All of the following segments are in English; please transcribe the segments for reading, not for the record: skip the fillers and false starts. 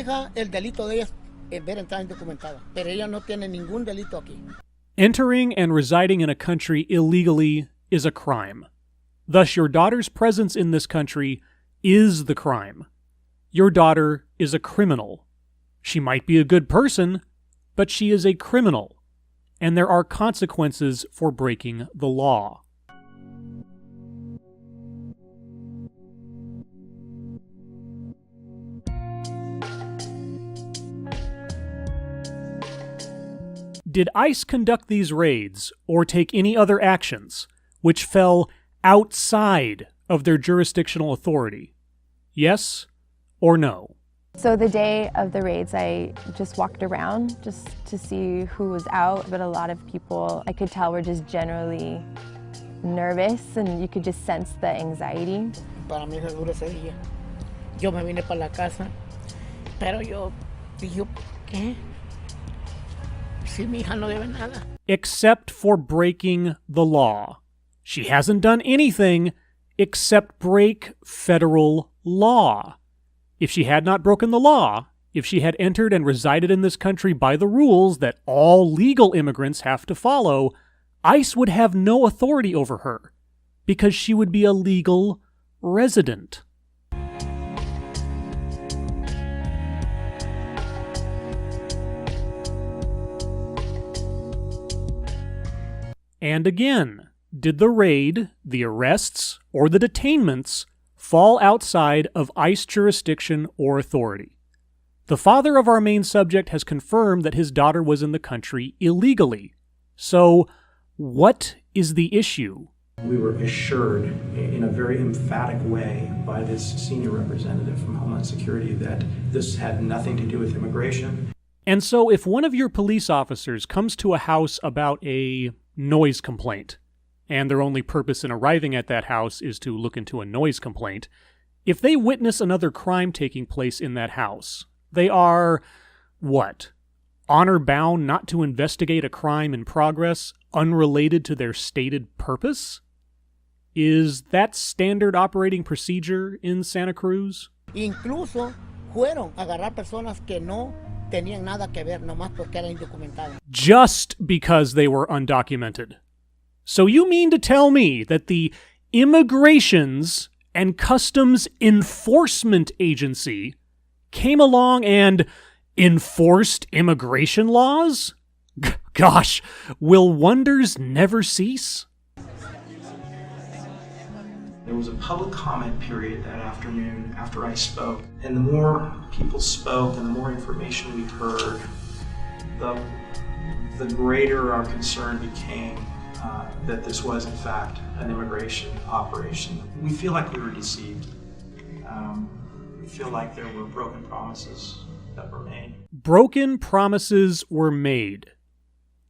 hija, el delito de ella es ver entrada indocumentada, pero ella no tiene ningún delito aquí. Entering and residing in a country illegally is a crime. Thus, your daughter's presence in this country is the crime. Your daughter is a criminal. She might be a good person, but she is a criminal, and there are consequences for breaking the law. Did ICE conduct these raids or take any other actions which fell outside of their jurisdictional authority? Yes or no? So the day of the raids, I just walked around just to see who was out, but a lot of people, I could tell, were just generally nervous, and you could just sense the anxiety. Para mí es duro ese día. Yo me vine para la casa, pero yo dije, ¿qué? Si mi hija no debe nada. Except for breaking the law. She hasn't done anything except break federal law. If she had not broken the law, if she had entered and resided in this country by the rules that all legal immigrants have to follow, ICE would have no authority over her, because she would be a legal resident. And again, did the raid, the arrests, or the detainments fall outside of ICE jurisdiction or authority? The father of our main subject has confirmed that his daughter was in the country illegally. So, what is the issue? We were assured in a very emphatic way by this senior representative from Homeland Security that this had nothing to do with immigration. And so if one of your police officers comes to a house about a noise complaint, and their only purpose in arriving at that house is to look into a noise complaint, if they witness another crime taking place in that house, they are, what, honor-bound not to investigate a crime in progress unrelated to their stated purpose? Is that standard operating procedure in Santa Cruz? Incluso fueron a agarrar personas que no tenían nada que ver, nomás porque eran indocumentadas. Just because they were undocumented. So you mean to tell me that the Immigrations and Customs Enforcement Agency came along and enforced immigration laws? Gosh, will wonders never cease? There was a public comment period that afternoon after I spoke, and the more people spoke and the more information we heard, the greater our concern became that this was in fact an immigration operation. We feel like we were deceived. We feel like there were broken promises that were made. Broken promises were made.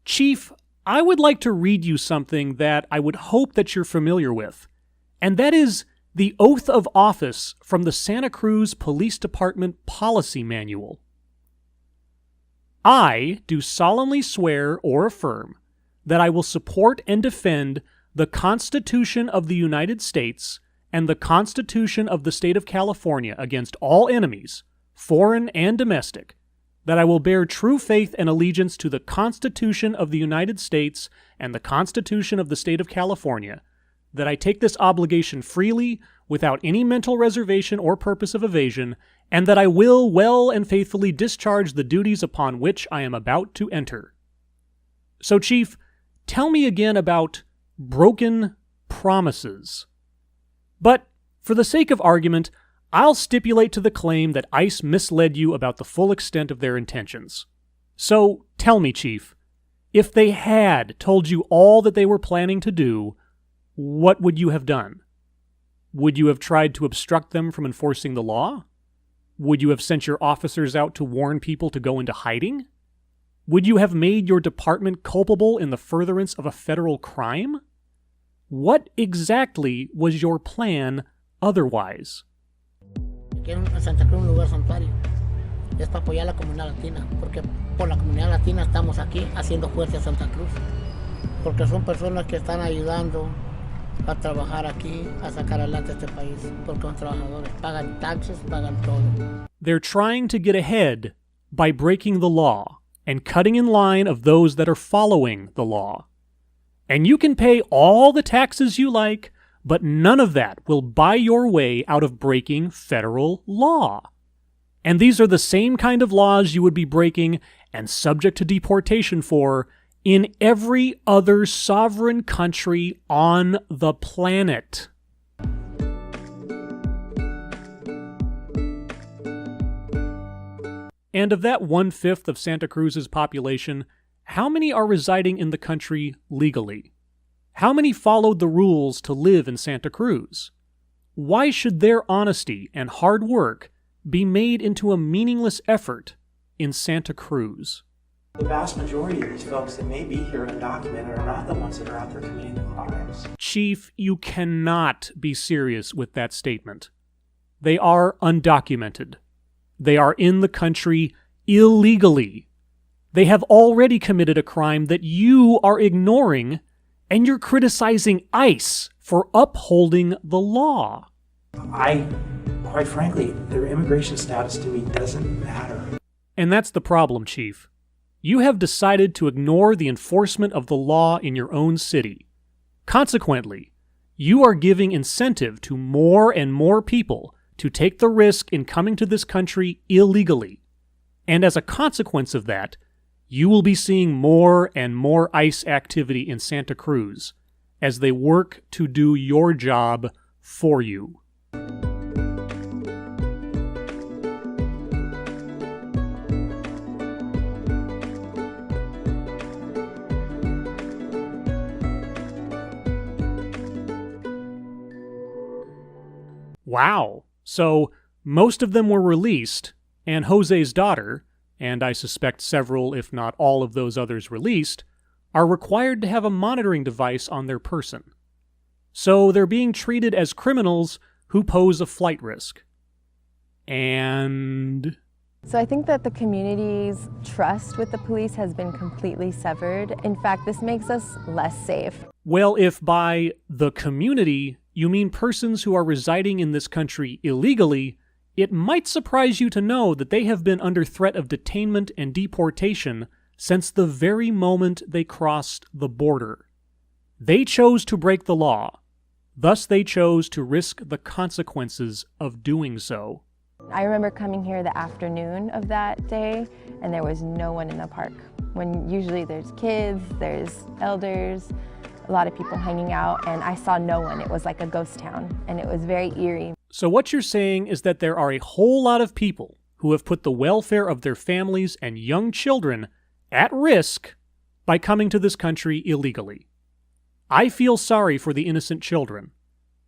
Chief, I would like to read you something that I would hope that you're familiar with, and that is the oath of office from the Santa Cruz Police Department Policy Manual. I do solemnly swear or affirm that I will support and defend the Constitution of the United States and the Constitution of the State of California against all enemies, foreign and domestic, that I will bear true faith and allegiance to the Constitution of the United States and the Constitution of the State of California, that I take this obligation freely, without any mental reservation or purpose of evasion, and that I will well and faithfully discharge the duties upon which I am about to enter. So, Chief, tell me again about broken promises. But, for the sake of argument, I'll stipulate to the claim that ICE misled you about the full extent of their intentions. So, tell me, Chief, if they had told you all that they were planning to do, what would you have done? Would you have tried to obstruct them from enforcing the law? Would you have sent your officers out to warn people to go into hiding? Would you have made your department culpable in the furtherance of a federal crime? What exactly was your plan otherwise? Quiero Santa Cruz un lugar santuario. Es para apoyar a la comunidad latina, porque por la comunidad latina estamos aquí haciendo fuerza a Santa Cruz, porque son personas que están ayudando a trabajar aquí, a sacar adelante este país, porque los trabajadores pagan taxes, pagan todo. They're trying to get ahead by breaking the law and cutting in line of those that are following the law. And you can pay all the taxes you like, but none of that will buy your way out of breaking federal law. And these are the same kind of laws you would be breaking and subject to deportation for in every other sovereign country on the planet. And of that 1/5 of Santa Cruz's population, how many are residing in the country legally? How many followed the rules to live in Santa Cruz? Why should their honesty and hard work be made into a meaningless effort in Santa Cruz? The vast majority of these folks that may be here undocumented are not the ones that are out there committing the crimes. Chief, you cannot be serious with that statement. They are undocumented. They are in the country illegally. They have already committed a crime that you are ignoring, and you're criticizing ICE for upholding the law. Quite frankly, their immigration status to me doesn't matter. And that's the problem, Chief. You have decided to ignore the enforcement of the law in your own city. Consequently, you are giving incentive to more and more people to take the risk in coming to this country illegally. And as a consequence of that, you will be seeing more and more ICE activity in Santa Cruz as they work to do your job for you. Wow. So most of them were released, and Jose's daughter, and I suspect several, if not all of those others released, are required to have a monitoring device on their person. So they're being treated as criminals who pose a flight risk. And... So I think that the community's trust with the police has been completely severed. In fact, this makes us less safe. Well, if by the community you mean persons who are residing in this country illegally, it might surprise you to know that they have been under threat of detainment and deportation since the very moment they crossed the border. They chose to break the law. Thus they chose to risk the consequences of doing so. I remember coming here the afternoon of that day, and there was no one in the park. When usually there's kids, there's elders, a lot of people hanging out, and I saw no one. It was like a ghost town, and it was very eerie. So what you're saying is that there are a whole lot of people who have put the welfare of their families and young children at risk by coming to this country illegally. I feel sorry for the innocent children,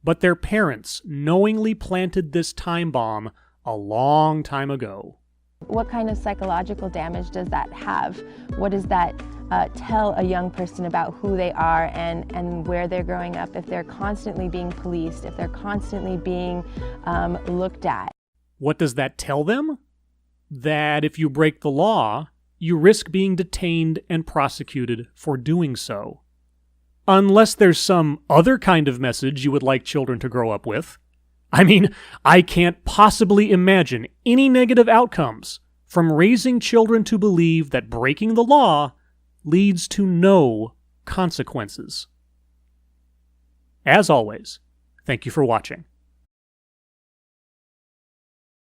but their parents knowingly planted this time bomb a long time ago. What kind of psychological damage does that have? What does that tell a young person about who they are and where they're growing up if they're constantly being policed, if they're constantly being looked at? What does that tell them? That if you break the law, you risk being detained and prosecuted for doing so. Unless there's some other kind of message you would like children to grow up with. I mean, I can't possibly imagine any negative outcomes from raising children to believe that breaking the law leads to no consequences. As always, thank you for watching.